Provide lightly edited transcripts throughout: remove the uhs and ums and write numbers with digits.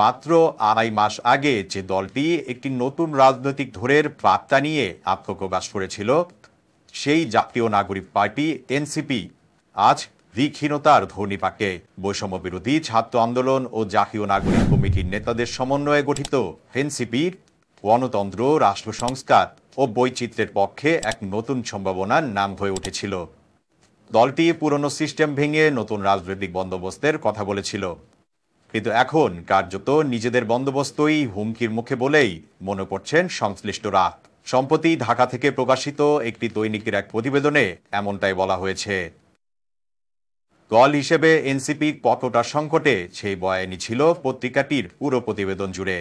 মাত্র আড়াই মাস আগে যে দলটি একটি নতুন রাজনৈতিক ঢোরের বার্তা নিয়ে আত্মপ্রকাশ করেছিল, সেই জাতীয় নাগরিক পার্টি এনসিপি আজ দিকহীনতার ধর্ণিপাকে বৈষম্য বিরোধী ছাত্র আন্দোলন ও জাতীয় নাগরিক কমিটির নেতাদের সমন্বয়ে গঠিত এনসিপির গণতন্ত্র, রাষ্ট্র সংস্কার ও বৈচিত্র্যের পক্ষে এক নতুন সম্ভাবনার নাম হয়ে উঠেছিল। দলটি পুরনো সিস্টেম ভেঙে নতুন রাজনৈতিক বন্দোবস্তের কথা বলেছিল, কিন্তু এখন কার্যত নিজেদের বন্দোবস্তই হুমকির মুখে বলেই মনে করছেন সংশ্লিষ্টরা। সম্প্রতি ঢাকা থেকে প্রকাশিত একটি দৈনিকের এক প্রতিবেদনে এমনটাই বলা হয়েছে। দল হিসেবে এনসিপি কতটা সংকটে সেই বয়ানই ছিল পত্রিকাটির পুরো প্রতিবেদন জুড়ে।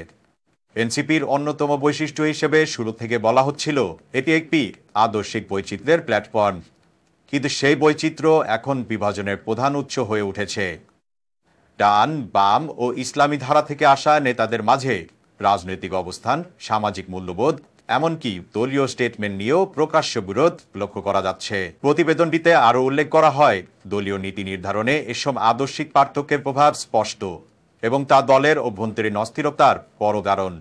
এনসিপির অন্যতম বৈশিষ্ট্য হিসেবে শুরু থেকে বলা হচ্ছিল এটি একটি আদর্শিক বৈচিত্র্যের প্ল্যাটফর্ম, কিন্তু সেই বৈচিত্র্য এখন বিভাজনের প্রধান উৎস হয়ে উঠেছে। ডান, বাম ও ইসলামী ধারা থেকে আসা নেতাদের মাঝে রাজনৈতিক অবস্থান, সামাজিক মূল্যবোধ, এমনকি দলীয় স্টেটমেন্ট নিয়েও প্রকাশ্য বিরোধ লক্ষ্য করা যাচ্ছে। প্রতিবেদনটিতে আরও উল্লেখ করা হয়, দলীয় নীতি নির্ধারণে এসব আদর্শিক পার্থক্যের প্রভাব স্পষ্ট এবং তা দলের অভ্যন্তরীণ অস্থিরতার বড় কারণ।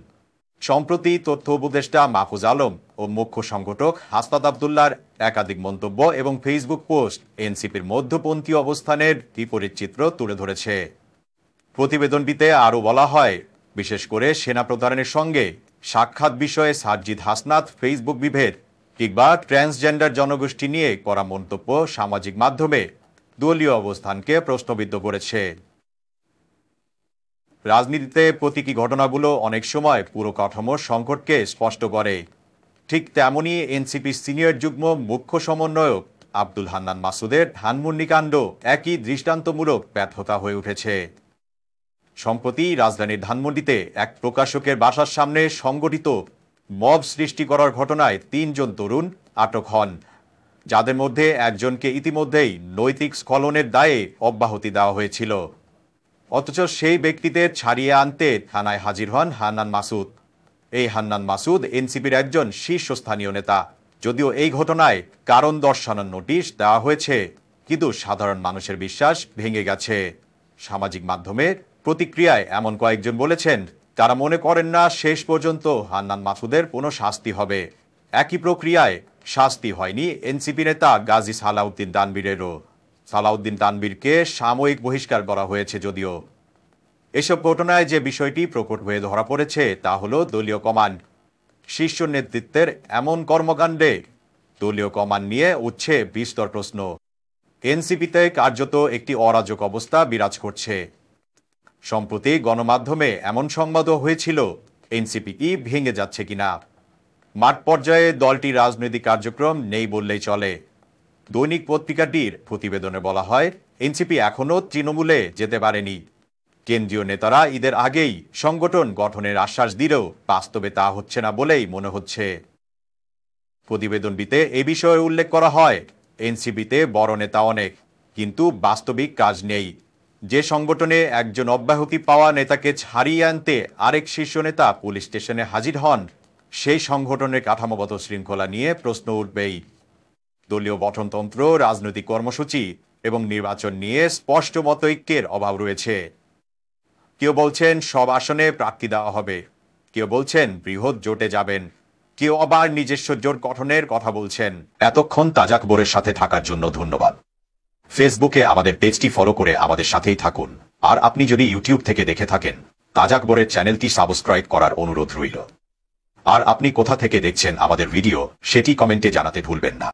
সম্প্রতি তথ্য উপদেষ্টা মাহফুজ আলম ও মুখ্য সংগঠক হাসনাত আবদুল্লাহর একাধিক মন্তব্য এবং ফেসবুক পোস্ট এনসিপির মধ্যপন্থী অবস্থানের বিপরীত চিত্র তুলে ধরেছে। প্রতিবেদনটিতে আরও বলা হয়, বিশেষ করে সেনা প্রধানের সঙ্গে সাক্ষাৎ বিষয়ে সার্জিদ হাসনাত ফেসবুক বিভেদ কিংবা ট্রান্সজেন্ডার জনগোষ্ঠী নিয়ে করা মন্তব্য সামাজিক মাধ্যমে দলীয় অবস্থানকে প্রশ্নবিদ্ধ করেছে। রাজনীতিতে প্রতীকী ঘটনাগুলো অনেক সময় পুরো কাঠামোর সংকটকে স্পষ্ট করে। ঠিক তেমনই এনসিপির সিনিয়র যুগ্ম মুখ্য সমন্বয়ক আব্দুল হান্নান মাসুদের ধানমন্ডি কাণ্ড একই দৃষ্টান্তমূলক ব্যর্থতা হয়ে উঠেছে। সম্প্রতি রাজধানীর ধানমন্ডিতে এক প্রকাশকের বাসার সামনে সংগঠিত মব সৃষ্টি করার ঘটনায় ৩ জন তরুণ আটক হন, যাদের মধ্যে একজনকে ইতিমধ্যেই নৈতিক স্খলনের দায়ে অব্যাহতি দেওয়া হয়েছিল। অথচ সেই ব্যক্তিদের ছাড়িয়ে আনতে থানায় হাজির হন হান্নান মাসুদ। এই হান্নান মাসুদ এনসিপির একজন শীর্ষস্থানীয় নেতা। যদিও এই ঘটনায় কারণ দর্শানোর নোটিশ দেওয়া হয়েছে, কিন্তু সাধারণ মানুষের বিশ্বাস ভেঙে গেছে। সামাজিক মাধ্যমে প্রতিক্রিয়ায় এমন কয়েকজন বলেছেন, তারা মনে করেন না শেষ পর্যন্ত হান্নান মাসুদের কোনো শাস্তি হবে। একই প্রক্রিয়ায় শাস্তি হয়নি এনসিপি নেতা গাজী সালাউদ্দিন তানভীরেরও। সালাউদ্দিন তানভীরকে সাময়িক বহিষ্কার করা হয়েছে। যদিও এসব ঘটনায় যে বিষয়টি প্রকট হয়ে ধরা পড়েছে তা হল দলীয় কমান্ড। শীর্ষ নেতৃত্বের এমন কর্মকাণ্ডে দলীয় কমান্ড নিয়ে উঠছে বিস্তর প্রশ্ন। এনসিপিতে কার্যত একটি অরাজক অবস্থা বিরাজ করছে। সম্প্রতি গণমাধ্যমে এমন সংবাদও হয়েছিল এনসিপি কি ভেঙে যাচ্ছে কিনা। মাঠ পর্যায়ে দলটির রাজনৈতিক কার্যক্রম নেই বললেই চলে। দৈনিক পত্রিকাটির প্রতিবেদনে বলা হয়, এনসিপি এখনও তৃণমূলে যেতে পারেনি। কেন্দ্রীয় নেতারা ঈদের আগেই সংগঠন গঠনের আশ্বাস দিলেও বাস্তবে তা হচ্ছে না বলেই মনে হচ্ছে। প্রতিবেদনটিতে এ বিষয়ে উল্লেখ করা হয়, এনসিপিতে বড় নেতা অনেক, কিন্তু বাস্তবিক কাজ নেই। যে সংগঠনে একজন অব্যাহতি পাওয়া নেতাকে ছাড়িয়ে আনতে আরেক শীর্ষ নেতা পুলিশ স্টেশনে হাজির হন, সেই সংগঠনের কাঠামোগত শৃঙ্খলা নিয়ে প্রশ্ন উঠবেই। দলীয় গঠনতন্ত্র, রাজনৈতিক কর্মসূচি এবং নির্বাচন নিয়ে স্পষ্ট মতৈক্যের অভাব রয়েছে। কেউ বলছেন সব আসনে প্রার্থী দেওয়া হবে, কেউ বলছেন বৃহৎ জোটে যাবেন, কেউ আবার নিজস্ব জোট গঠনের কথা বলছেন। এতক্ষণ তাজা খবরের সাথে থাকার জন্য ধন্যবাদ। ফেসবুকে আমাদের পেজটি ফলো করে আমাদের সাথেই থাকুন। আর আপনি যদি ইউটিউব থেকে দেখে থাকেন, তাজা খবরের চ্যানেলটি সাবস্ক্রাইব করার অনুরোধ রইল। আর আপনি কোথা থেকে দেখছেন আমাদের ভিডিও, সেটি কমেন্টে জানাতে ভুলবেন না।